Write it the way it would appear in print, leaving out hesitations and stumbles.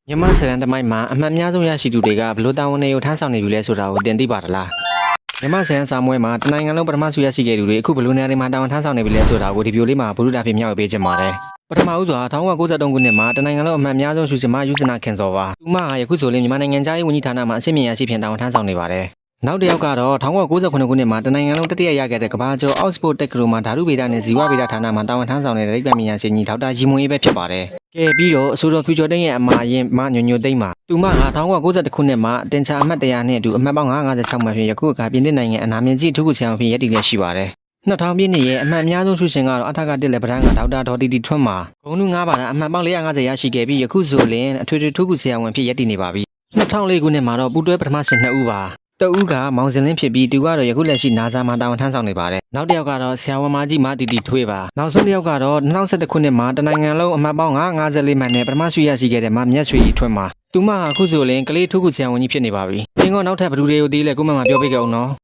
မြန်မာစရန်တမိုင်းမှာအမှတ်အများဆုံးရရှိသူတွေကဘလို့တာဝန်တွေကိုထမ်းဆောင်နေပြီလဲဆိုတာကိုတင်သိပါသလားမြန်မာစရန်စာမွေးမှာတနိုင်ငံလုံးပထမဆုရရှိခဲ့သူတွေအခုဘလို့နေရာတွေမှာတာဝန်ထမ်းဆောင်နေပြီလဲဆိုတာကိုဒီဗီဒီယိုလေးမှာဘုရုတာဖြစ်မျှဝေပေးချင်ပါတယ်ပထမဦးစွာ1993ခုနှစ်မှာတနိုင်ငံလုံးအမှတ်အများဆုံးဆုရှင်မယူဇနာခင်စောပါသူမဟာယခုဆိုရင်မြန်မာနိုင်ငံသားရေးဝန်ကြီးဌာနမှာအဆင့်မြင့်ရရှိဖြင့်တာဝန်ထမ်းဆောင်နေပါတယ်နောက်တစ်ယောက်ကတော့1998ခုနှစ်မှာတနိုင်ငံလုံးတတိယရခဲ့တဲ့ကမ္ဘာကျော် Oxford တက္ကသိုလ်မှာဓာတုဗေဒနဲ့ဇီဝဗေဒဌာနမှာတာဝန်ထမ်းဆောင်နေတဲ့ရိပ်ပညာရှင်ကြီးဒေါက်တာရီမွန်အေးပဲဖြစ်ပါတယ်။ကဲပြီးတော့အဆိုတော်ဖျူချော်သိန်းရဲ့အမာရင်မညွညွသိန်းမှာသူမက1992ခုနှစ်မှာတင်ချာအမှတ်100နဲ့အတူအမှတ်ပေါင်း956မှတ်ဖြင့်ယခုအခါပြင်သစ်နိုင်ငံအနာမည်ကြီးထူးခုဆရာဝန်ဖြစ်ရည်တည်လက်ရှိပါတယ်။2000ပြည့်နှစ်ရဲ့အမှတ်အများဆုံးဆုရှင်ကတော့အထက်ကတစ်လက်ပဒန်းကဒေါက်တာဒေါ်တီတီထွန်းမှာဂုဏ်ထူး9ပါးအမှတ်ပေါင်း450ရရှိခဲ့ပြီးယခုဆိုရင်အထွေထွေထူးခုဆရာဝန်ဖြစ်ရည်တည်နေပါပြီ။2004ခုနှစ်မှာတော့ပူတွဲပထမဆင်2ဦးပါတဦးကမောင်စင်လင်းဖြစ်ပြီးသူကတော့ယခုလက်ရှိနာဇာမှာတာဝန်ထမ်းဆောင်နေပါတယ်။နောက်တစ်ယောက်ကတော့ဆရာဝန်မကြီးမတီတီထွေးပါ။နောက်ဆုံးတစ်ယောက်ကတော့2011ခုနှစ်မှာတနိုင်ငံလုံးအမှတ်ပေါင်း954မှတ်နဲ့ပထမဆုရရှိခဲ့တဲ့မမြတ်ရွှေကြီးထွန်းပါ။သူမဟာအခုဆိုရင်ကလေးထုခုဆရာဝန်ကြီးဖြစ်နေပါပြီ။သင်ကနောက်ထပ်ဘယ်သူတွေကိုသိလဲကိုမမပြောပြကြအောင်နော်။